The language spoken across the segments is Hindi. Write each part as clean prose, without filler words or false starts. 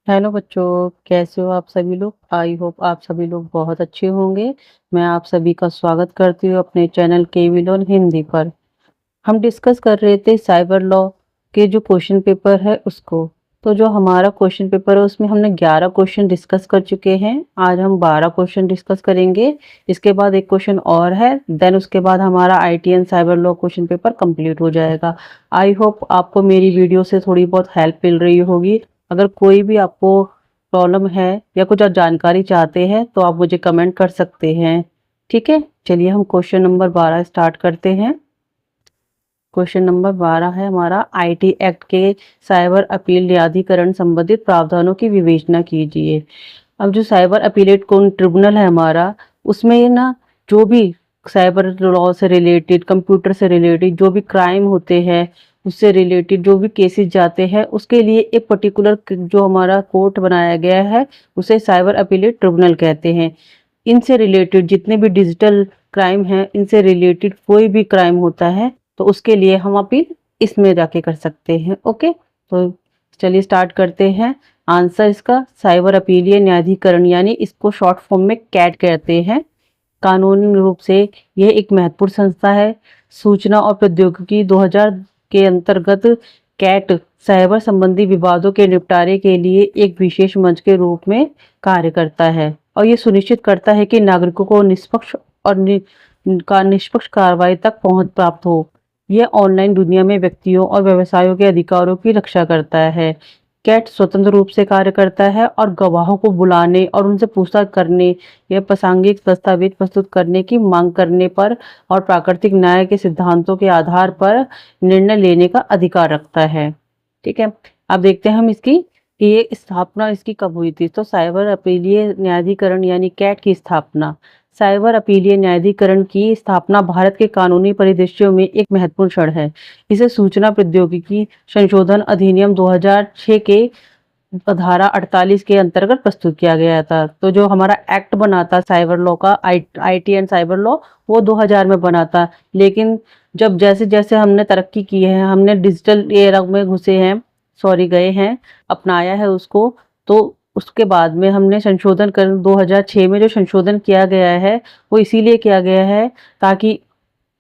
हेलो बच्चों, कैसे हो आप सभी लोग। आई होप आप सभी लोग बहुत अच्छे होंगे। मैं आप सभी का स्वागत करती हूँ अपने चैनल केवी लॉ हिंदी पर। हम डिस्कस कर रहे थे साइबर लॉ के जो क्वेश्चन पेपर है उसको। तो जो हमारा क्वेश्चन पेपर है उसमें हमने 11 क्वेश्चन डिस्कस कर चुके हैं। आज हम 12 क्वेश्चन डिस्कस करेंगे। इसके बाद एक क्वेश्चन और है, देन उसके बाद हमारा IT and cyber law question paper complete हो जाएगा। आई होप आपको मेरी वीडियो से थोड़ी बहुत हेल्प मिल रही होगी। अगर कोई भी आपको प्रॉब्लम है या कुछ और जानकारी चाहते हैं तो आप मुझे कमेंट कर सकते हैं। ठीक है, चलिए हम क्वेश्चन नंबर 12 स्टार्ट करते हैं। क्वेश्चन नंबर 12 है हमारा, आईटी एक्ट के साइबर अपील न्यायाधिकरण संबंधित प्रावधानों की विवेचना कीजिए। अब जो साइबर अपीलेट कोर्ट ट्रिब्यूनल है हमारा, उसमें ना जो भी साइबर लॉ से रिलेटेड, कंप्यूटर से रिलेटेड जो भी क्राइम होते हैं, उससे रिलेटेड जो भी केसेस जाते हैं, उसके लिए एक पर्टिकुलर जो हमारा कोर्ट बनाया गया है उसे साइबर अपीलेट ट्रिब्यूनल कहते हैं। इनसे रिलेटेड जितने भी डिजिटल क्राइम हैं, इनसे रिलेटेड कोई भी क्राइम होता है तो उसके लिए हम अपील इसमें जाके कर सकते हैं। ओके, तो चलिए स्टार्ट करते हैं। आंसर इसका साइबर अपीलीय न्यायाधिकरण, यानी इसको शॉर्ट फॉर्म में कैट कहते हैं। कानूनी रूप से यह एक महत्वपूर्ण संस्था है। सूचना और प्रौद्योगिकी 2000 के अंतर्गत कैट साइबर संबंधी विवादों के निपटारे के लिए एक विशेष मंच के रूप में कार्य करता है और ये सुनिश्चित करता है कि नागरिकों को निष्पक्ष और निष्पक्ष कार्रवाई तक पहुंच प्राप्त हो। यह ऑनलाइन दुनिया में व्यक्तियों और व्यवसायों के अधिकारों की रक्षा करता है। कैट स्वतंत्र रूप से कार्य करता है और गवाहों को बुलाने और उनसे पूछताछ करने या प्रासंगिक दस्तावेज प्रस्तुत करने की मांग करने पर और प्राकृतिक न्याय के सिद्धांतों के आधार पर निर्णय लेने का अधिकार रखता है। ठीक है, अब देखते हैं हम इसकी कि ये स्थापना इसकी कब हुई थी। तो साइबर अपीलीय न्यायाधिकरण यानी कैट की स्थापना, साइबर अपीलीय न्यायाधिकरण की स्थापना भारत के कानूनी परिदृश्यों में एक महत्वपूर्ण क्षण है। इसे सूचना प्रौद्योगिकी संशोधन अधिनियम 2006 के धारा 48 के अंतर्गत प्रस्तुत किया गया था। तो जो हमारा एक्ट बना था साइबर लॉ का, आईटी एंड साइबर लॉ, वो 2000 में बना था। लेकिन जब जैसे जैसे हमने तरक्की की है, हमने डिजिटल एरा में घुसे हैं, सॉरी गए हैं, अपनाया है उसको, तो उसके बाद में हमने संशोधन कर 2006 में जो संशोधन किया गया है वो इसीलिए किया गया है ताकि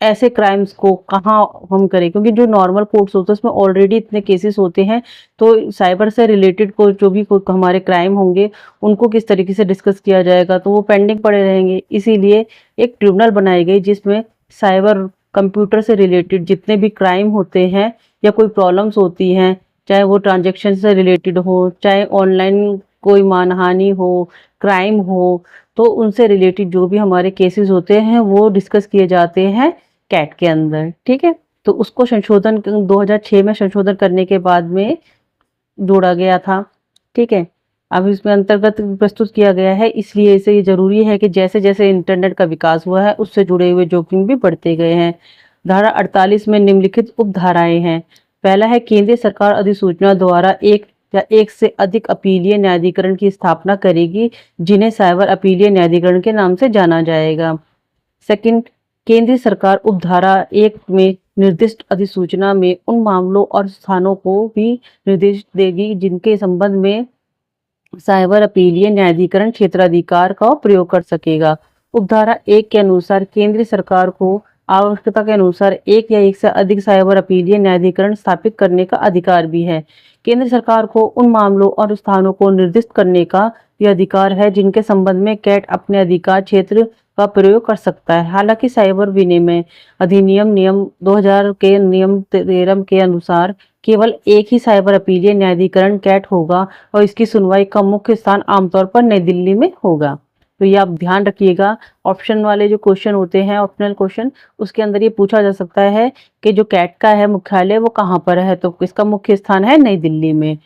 ऐसे क्राइम्स को कहाँ हम करें, क्योंकि जो नॉर्मल कोर्ट्स होते हैं उसमें ऑलरेडी इतने केसेस होते हैं। तो साइबर से रिलेटेड को जो भी हमारे क्राइम होंगे उनको किस तरीके से डिस्कस किया जाएगा, तो वो पेंडिंग पड़े रहेंगे। इसीलिए एक ट्रिब्यूनल बनाई गई जिसमें साइबर कंप्यूटर से रिलेटेड जितने भी क्राइम होते हैं या कोई प्रॉब्लम्स होती हैं, चाहे वो ट्रांजेक्शन से रिलेटेड हो, चाहे ऑनलाइन कोई मानहानि हो, क्राइम हो, तो उनसे रिलेटेड जो भी हमारे केसेस होते हैं वो डिस्कस किए जाते हैं कैट के अंदर। ठीक है, तो उसको संशोधन 2006 में संशोधन करने के बाद में जोड़ा गया था। ठीक है, अब इसमें अंतर्गत प्रस्तुत किया गया है, इसलिए इसे ये जरूरी है कि जैसे जैसे इंटरनेट का विकास हुआ है उससे जुड़े हुए जोखिम भी बढ़ते गए हैं। धारा 48 में निम्नलिखित उपधाराएं हैं। पहला है, केंद्रीय सरकार अधिसूचना द्वारा एक या एक से अधिक अपीलीय न्यायाधिकरण की स्थापना करेगी जिन्हें साइबर अपीलीय न्यायाधिकरण के नाम से जाना जाएगा। सेकंड, केंद्रीय सरकार उपधारा 1 में निर्दिष्ट अधिसूचना में उन मामलों और स्थानों को भी निर्देश देगी जिनके संबंध में साइबर अपीलीय न्यायाधिकरण क्षेत्राधिकार का प्रयोग कर सकेगा। उपधारा 1 के अनुसार केंद्र सरकार को आवश्यकता के अनुसार एक या एक से अधिक साइबर अपीलीय न्यायाधिकरण स्थापित करने का अधिकार भी है। केंद्र सरकार को उन मामलों और स्थानों को निर्दिष्ट करने का भी अधिकार है जिनके संबंध में कैट अपने अधिकार क्षेत्र का प्रयोग कर सकता है। हालांकि साइबर विनिमय अधिनियम नियम 2000 के नियम 13 के अनुसार केवल एक ही साइबर अपीलीय न्यायाधिकरण कैट होगा और इसकी सुनवाई का मुख्य स्थान आमतौर पर नई दिल्ली में होगा। तो ये आप ध्यान रखिएगा, ऑप्शन वाले जो क्वेश्चन होते हैं, ऑप्शनल क्वेश्चन, उसके अंदर ये पूछा जा सकता है कि जो कैट का है मुख्यालय वो कहाँ पर है, तो इसका मुख्य स्थान है नई दिल्ली में।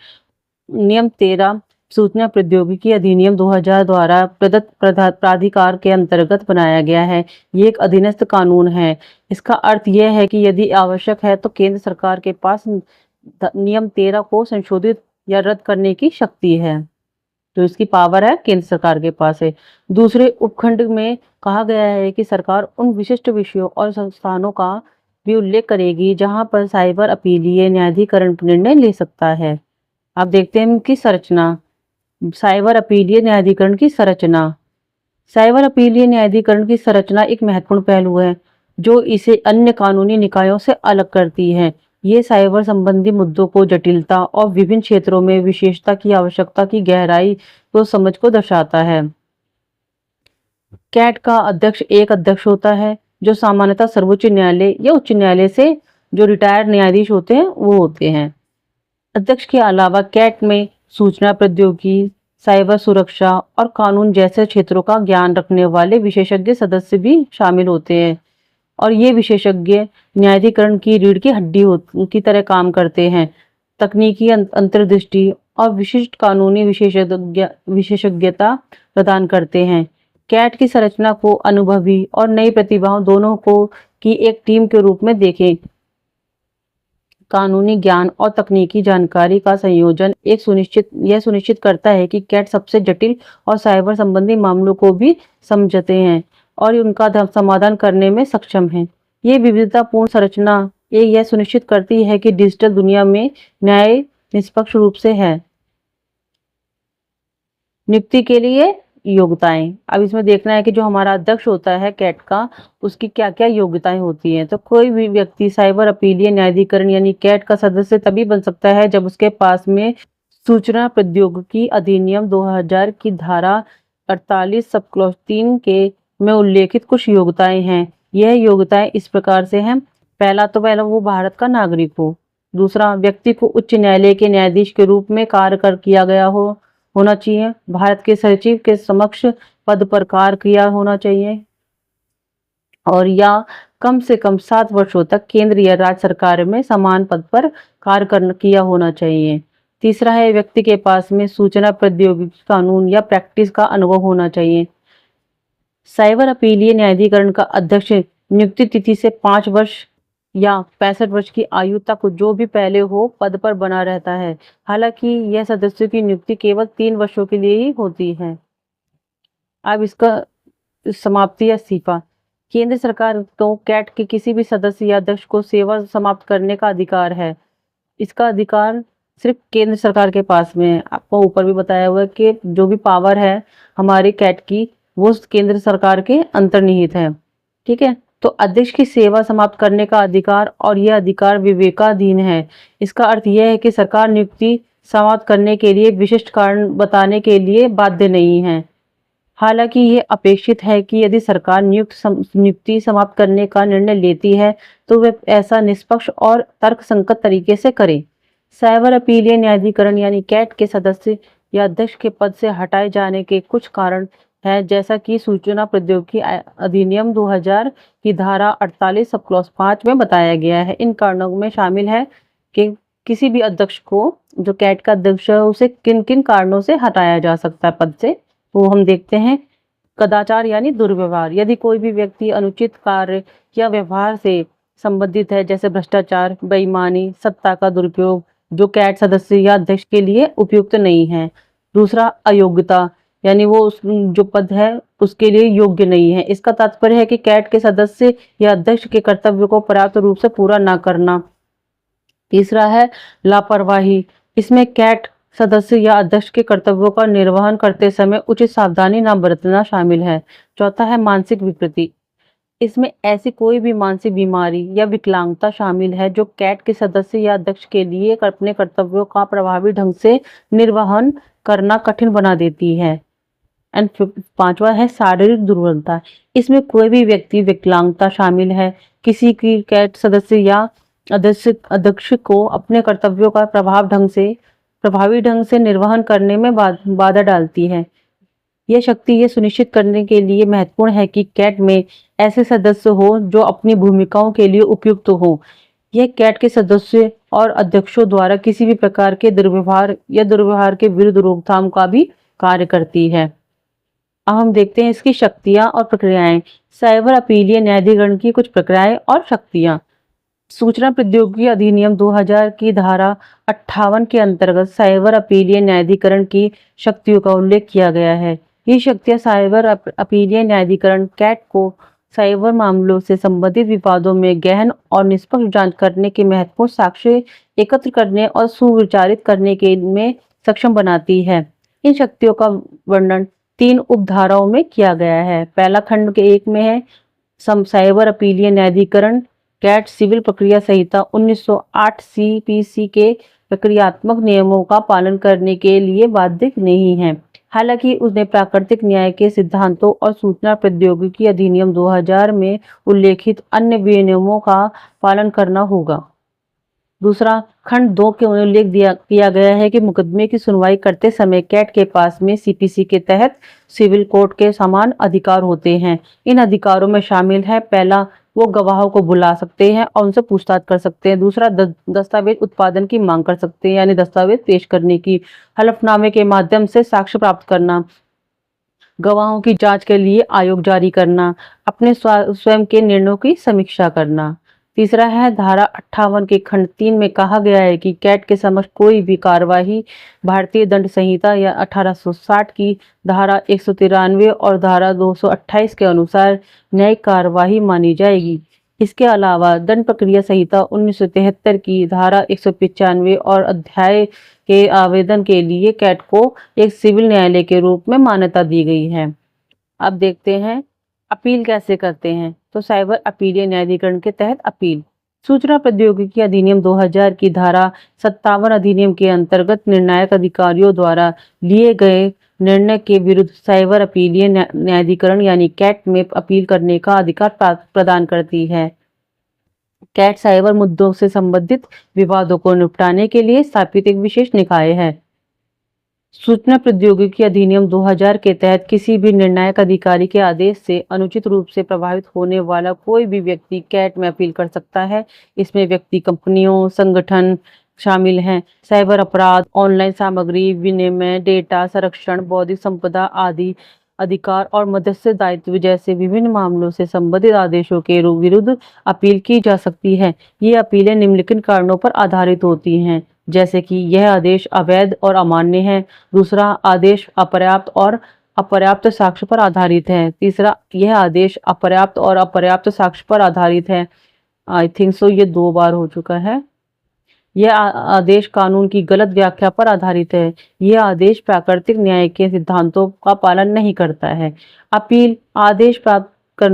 नियम 13 सूचना प्रौद्योगिकी अधिनियम 2000 द्वारा प्रदत्त प्राधिकार के अंतर्गत बनाया गया है। ये एक अधीनस्थ कानून है। इसका अर्थ यह है कि यदि आवश्यक है तो केंद्र सरकार के पास नियम 13 को संशोधित या रद्द करने की शक्ति है, तो इसकी पावर है, केंद्र सरकार के पास है। दूसरे उपखंड में कहा गया है कि सरकार उन विशिष्ट विषयों और संस्थानों का भी उल्लेख करेगी जहां पर साइबर अपीलीय न्यायाधिकरण निर्णय ले सकता है। अब देखते हैं इनकी संरचना। साइबर अपीलीय न्यायाधिकरण की संरचना। साइबर अपीलीय न्यायाधिकरण की संरचना एक महत्वपूर्ण पहलू है जो इसे अन्य कानूनी निकायों से अलग करती है। ये साइबर संबंधी मुद्दों को जटिलता और विभिन्न क्षेत्रों में विशेषता की आवश्यकता की गहराई को समझ को दर्शाता है। कैट का अध्यक्ष एक अध्यक्ष होता है जो सामान्यतः सर्वोच्च न्यायालय या उच्च न्यायालय से जो रिटायर्ड न्यायाधीश होते हैं वो होते हैं। अध्यक्ष के अलावा कैट में सूचना प्रौद्योगिकी, साइबर सुरक्षा और कानून जैसे क्षेत्रों का ज्ञान रखने वाले विशेषज्ञ सदस्य भी शामिल होते हैं और ये विशेषज्ञ न्यायाधिकरण की रीढ़ की हड्डी की तरह काम करते हैं। तकनीकी अंतर्दृष्टि और विशिष्ट कानूनी विशेषज्ञता प्रदान करते हैं। कैट की संरचना को अनुभवी और नई प्रतिभाओं दोनों को की एक टीम के रूप में देखें। कानूनी ज्ञान और तकनीकी जानकारी का संयोजन यह सुनिश्चित करता है कि कैट सबसे जटिल और साइबर संबंधी मामलों को भी समझते हैं और उनका समाधान करने में सक्षम हैं। ये विविधतापूर्ण संरचना यह सुनिश्चित करती है कि डिजिटल दुनिया में न्याय निष्पक्ष रूप से है। नियुक्ति के लिए योग्यताएं। अब इसमें देखना है कि जो हमारा अध्यक्ष होता है कैट का, उसकी क्या क्या योग्यताएं होती हैं। तो कोई भी व्यक्ति साइबर अपीलीय न्यायाधिकरण यानी कैट का सदस्य तभी बन सकता है जब उसके पास में सूचना प्रौद्योगिकी अधिनियम 2000 की धारा 48 सब क्लॉज 3 के में उल्लेखित कुछ योग्यताएं हैं। यह योग्यताएं इस प्रकार से हैं। पहला वो भारत का नागरिक हो। दूसरा, व्यक्ति को उच्च न्यायालय के न्यायाधीश के रूप में कार्य किया गया होना चाहिए। भारत के सचिव के समक्ष पद पर कार्य किया होना चाहिए और या कम से कम 7 वर्षों तक केंद्र या राज्य सरकार में समान पद पर कार्य किया होना चाहिए। तीसरा है, व्यक्ति के पास में सूचना प्रौद्योगिकी कानून या प्रैक्टिस का अनुभव होना चाहिए। साइबर अपीलीय न्यायाधिकरण का अध्यक्ष नियुक्ति तिथि से 5 वर्ष या 65 वर्ष की आयु तक जो भी पहले हो पद पर बना रहता है। हालांकि यह सदस्यों की नियुक्ति केवल 3 वर्षों के लिए ही होती है। अब इसका समाप्ति या इस्तीफा। केंद्र सरकार को कैट के किसी भी सदस्य या अध्यक्ष को सेवा समाप्त करने का अधिकार है। इसका अधिकार सिर्फ केंद्र सरकार के पास में है। आपको ऊपर भी बताया हुआ है कि जो भी पावर है हमारे कैट की वो केंद्र सरकार के अंतर्निहित है। ठीक है, तो अध्यक्ष की सेवा समाप्त करने का अधिकार और यह अधिकार विवेकाधीन है। इसका अर्थ यह है कि सरकार नियुक्ति समाप्त करने के लिए विशिष्ट कारण बताने के लिए बाध्य नहीं है। हालांकि ये अपेक्षित है कि यदि सरकार नियुक्ति समाप्त करने का निर्णय लेती है तो वे ऐसा निष्पक्ष और तर्कसंगत तरीके से करे। साइबर अपीलीय न्यायाधिकरण यानी कैट के सदस्य या अध्यक्ष के पद से हटाए जाने के कुछ कारण है, जैसा कि सूचना प्रौद्योगिकी अधिनियम 2000 की धारा 48 सब क्लॉज 5 में बताया गया है। इन कारणों में शामिल है कि किसी भी अध्यक्ष को, जो कैट का अध्यक्ष है, उसे किन किन कारणों से हटाया जा सकता है पद से, वो हम देखते हैं। कदाचार यानी दुर्व्यवहार। यदि कोई भी व्यक्ति अनुचित कार्य या व्यवहार से संबंधित है, जैसे भ्रष्टाचार, बेईमानी, सत्ता का दुरुपयोग, जो कैट सदस्य या अध्यक्ष के लिए उपयुक्त नहीं है। दूसरा, अयोग्यता यानी वो जो पद है उसके लिए योग्य नहीं है। इसका तात्पर्य है कि कैट के सदस्य या अध्यक्ष के कर्तव्य को पर्याप्त रूप से पूरा न करना। तीसरा है लापरवाही। इसमें कैट सदस्य या अध्यक्ष के कर्तव्यों का निर्वहन करते समय उचित सावधानी न बरतना शामिल है। चौथा है मानसिक विकृति। इसमें ऐसी कोई भी मानसिक बीमारी या विकलांगता शामिल है जो कैट के सदस्य या अध्यक्ष के लिए अपने कर्तव्यों का प्रभावी ढंग से निर्वहन करना कठिन बना देती है। एंड 5वां है शारीरिक दुर्बलता। इसमें कोई भी व्यक्ति विकलांगता शामिल है। किसी की कैट सदस्य या अध्यक्ष को अपने कर्तव्यों का प्रभावी ढंग से निर्वहन करने में बाधा डालती है। यह शक्ति ये सुनिश्चित करने के लिए महत्वपूर्ण है कि कैट में ऐसे सदस्य हो जो अपनी भूमिकाओं के लिए उपयुक्त हो। यह कैट के सदस्य और अध्यक्षों द्वारा किसी भी प्रकार के दुर्व्यवहार के विरुद्ध रोकथाम का भी कार्य करती है। अब हम देखते हैं इसकी शक्तियां और प्रक्रियाएं। साइबर अपीलीय न्यायाधिकरण की कुछ प्रक्रियाएं और शक्तियां। सूचना प्रौद्योगिकी अधिनियम 2000 की धारा 58 के अंतर्गत साइबर अपीलीय न्यायाधिकरण की शक्तियों का उल्लेख किया गया है। ये शक्तियां साइबर अपीलीय न्यायाधिकरण कैट को साइबर मामलों से संबंधित विवादों में गहन और निष्पक्ष जांच करने के महत्वपूर्ण साक्ष्य एकत्र करने और सुविचारित करने के में सक्षम बनाती है। इन शक्तियों का वर्णन 3 उपधाराओं में किया गया है। पहला खंड के 1 में है साइबर अपीलीय न्यायाधिकरण कैट सिविल प्रक्रिया संहिता 1908 सीपीसी के प्रक्रियात्मक नियमों का पालन करने के लिए बाध्य नहीं है। हालांकि उसने प्राकृतिक न्याय के सिद्धांतों और सूचना प्रौद्योगिकी अधिनियम 2000 में उल्लेखित अन्य विनियमों का पालन करना होगा। दूसरा खंड 2 के उल्लेख किया गया है कि मुकदमे की सुनवाई करते समय कैट के पास में सीपीसी के तहत सिविल कोर्ट के समान अधिकार होते हैं। इन अधिकारों में शामिल है, पहला, वो गवाहों को बुला सकते हैं और उनसे पूछताछ कर सकते हैं। दूसरा, दस्तावेज उत्पादन की मांग कर सकते हैं, यानी दस्तावेज पेश करने की, हलफनामे के माध्यम से साक्ष्य प्राप्त करना, गवाहों की जांच के लिए आयोग जारी करना, अपने स्वयं के निर्णयों की समीक्षा करना। तीसरा है धारा 58 के खंड 3 में कहा गया है कि कैट के समक्ष कोई भी कार्यवाही भारतीय दंड संहिता या 1860 की धारा 193 और धारा 228 के अनुसार न्यायिक कार्यवाही मानी जाएगी। इसके अलावा दंड प्रक्रिया संहिता 1973 की धारा 195 और अध्याय के आवेदन के लिए कैट को एक सिविल न्यायालय के रूप में मान्यता दी गई है। अब देखते हैं अपील कैसे करते हैं। तो साइबर अपीलीय न्यायाधिकरण के तहत अपील। सूचना प्रौद्योगिकी अधिनियम 2000 की धारा 57 अधिनियम के अंतर्गत निर्णायक अधिकारियों द्वारा लिए गए निर्णय के विरुद्ध साइबर अपीलीय न्यायाधिकरण यानी कैट में अपील करने का अधिकार प्रदान करती है। कैट साइबर मुद्दों से संबंधित विवादों को निपटाने के लिए स्थापित एक विशेष निकाय है। सूचना प्रौद्योगिकी अधिनियम 2000 के तहत किसी भी निर्णायक अधिकारी के आदेश से अनुचित रूप से प्रभावित होने वाला कोई भी व्यक्ति कैट में अपील कर सकता है। इसमें व्यक्ति, कंपनियों, संगठन शामिल हैं। साइबर अपराध, ऑनलाइन सामग्री विनिमय, डेटा संरक्षण, बौद्धिक संपदा आदि अधिकार और मध्यस्थ दायित्व जैसे विभिन्न मामलों से संबंधित आदेशों के विरुद्ध अपील की जा सकती है। ये अपीलें निम्नलिखित कारणों पर आधारित होती हैं, जैसे कि यह आदेश अवैध और अमान्य है। दूसरा, आदेश अपर्याप्त साक्ष्य पर आधारित है। तीसरा, यह आदेश अपर्याप्त और अपर्याप्त साक्ष्य पर आधारित है। आई थिंक सो ये 2 बार हो चुका है। यह आदेश कानून की गलत व्याख्या पर आधारित है। यह आदेश प्राकृतिक न्याय के सिद्धांतों का पालन नहीं करता है। अपील आदेश प्राप्त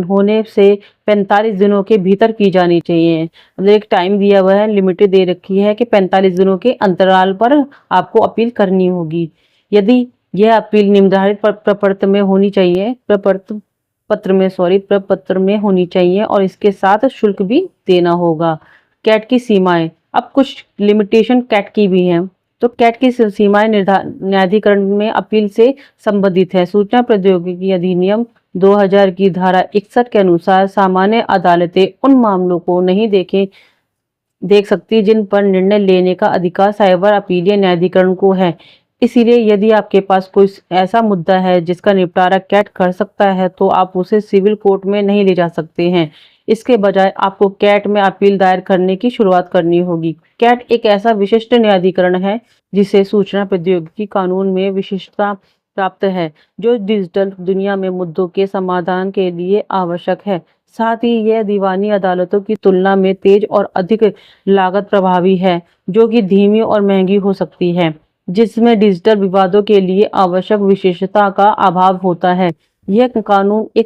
होने से 45 दिनों के भीतर की जानी चाहिए। मतलब एक टाइम दिया हुआ है, लिमिटेड दे रखी है कि 45 दिनों के अंतराल पर आपको अपील करनी होगी। यदि यह अपील निर्धारित प्रपत्र में होनी चाहिए, प्रपत्र में होनी चाहिए और इसके साथ शुल्क भी देना होगा। कैट की सीमाएं। अब कुछ लिमिटेशन कैट की भी हैं। तो कैट की सीमाएं न्यायाधिकरण में अपील से संबंधित है। सूचना प्रौद्योगिकी अधिनियम 2000 की धारा 61 के अनुसार सामान्य अदालतें उन मामलों को नहीं देख सकती जिन पर निर्णय लेने का अधिकार साइबर अपीलीय न्यायाधिकरण को है। इसीलिए यदि आपके पास कोई ऐसा मुद्दा है जिसका निपटारा कैट कर सकता है तो आप उसे सिविल कोर्ट में नहीं ले जा सकते हैं। इसके बजाय आपको कैट में अपील दायर करने की शुरुआत करनी होगी। कैट एक ऐसा विशिष्ट न्यायाधिकरण है जिसे सूचना प्रौद्योगिकी कानून में विशिष्टता प्राप्त है, जो डिजिटल दुनिया में मुद्दों के समाधान के लिए आवश्यक है। साथ ही यह दीवानी अदालतों की तुलना में तेज और अधिक लागत प्रभावी है, जो कि धीमी और महंगी हो सकती है, जिसमें डिजिटल विवादों के लिए आवश्यक विशेषता का अभाव होता है। यह कानून यह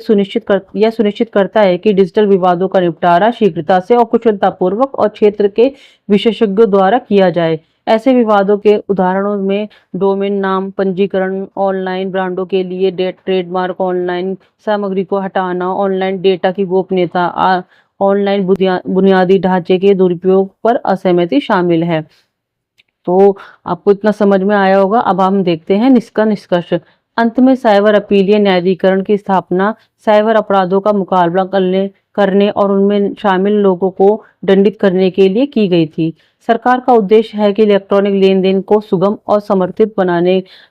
सुनिश्चित करता है कि डिजिटल विवादों का निपटारा शीघ्रता से और कुशलतापूर्वक और क्षेत्र के विशेषज्ञों द्वारा किया जाए। ऐसे विवादों के उदाहरणों में डोमेन नाम पंजीकरण, ऑनलाइन ब्रांडों के लिए ट्रेडमार्क, ऑनलाइन सामग्री को हटाना, ऑनलाइन डेटा की गोपनीयता, ऑनलाइन बुनियादी ढांचे के दुरुपयोग पर असहमति शामिल है। तो आपको इतना समझ में आया होगा। अब हम देखते हैं निष्कर्ष। अंत में साइबर अपीलीय न्यायाधिकरण की स्थापना साइबर अपराधों का मुकाबला करने और उनमें शामिल लोगों को दंडित करने के लिए की गई थी। सरकार का उद्देश्य है कि इलेक्ट्रॉनिक लेन देन को सुगम और समर्थित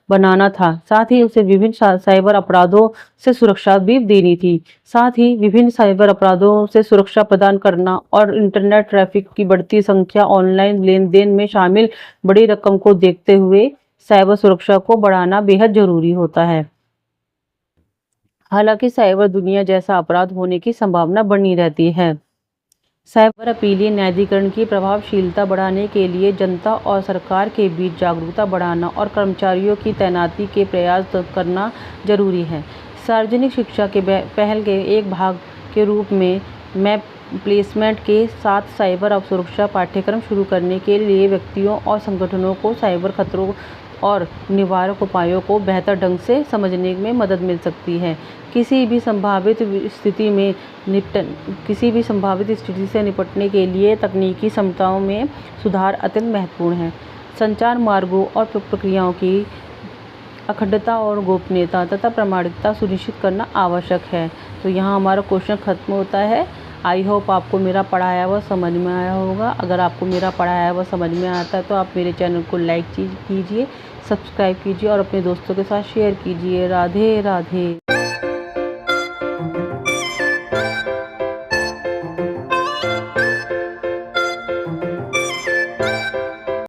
बनाना था। साथ ही उसे विभिन्न साइबर अपराधों से सुरक्षा भी देनी थी। साथ ही विभिन्न साइबर अपराधों से सुरक्षा प्रदान करना और इंटरनेट ट्रैफिक की बढ़ती संख्या, ऑनलाइन लेन देन में शामिल बड़ी रकम को देखते हुए साइबर सुरक्षा को बढ़ाना बेहद जरूरी होता है। हालांकि साइबर दुनिया जैसा अपराध होने की संभावना बनी रहती है। साइबर अपीलीय न्यायाधिकरण की प्रभावशीलता बढ़ाने के लिए जनता और सरकार के बीच जागरूकता बढ़ाना और कर्मचारियों की तैनाती के प्रयास करना जरूरी है। सार्वजनिक शिक्षा के पहल के एक भाग के रूप में मैं प्लेसमेंट के साथ साइबर सुरक्षा पाठ्यक्रम शुरू करने के लिए व्यक्तियों और संगठनों को साइबर खतरों और निवारक उपायों को बेहतर ढंग से समझने में मदद मिल सकती है। किसी भी संभावित स्थिति से निपटने के लिए तकनीकी क्षमताओं में सुधार अत्यंत महत्वपूर्ण है। संचार मार्गों और प्रक्रियाओं की अखंडता और गोपनीयता तथा प्रामाणिकता सुनिश्चित करना आवश्यक है। तो यहाँ हमारा क्वेश्चन खत्म होता है। आई होप आपको मेरा पढ़ाया हुआ समझ में आया होगा। अगर आपको मेरा पढ़ाया हुआ समझ में आता है तो आप मेरे चैनल को लाइक कीजिए, सब्सक्राइब कीजिए और अपने दोस्तों के साथ शेयर कीजिए। राधे राधे।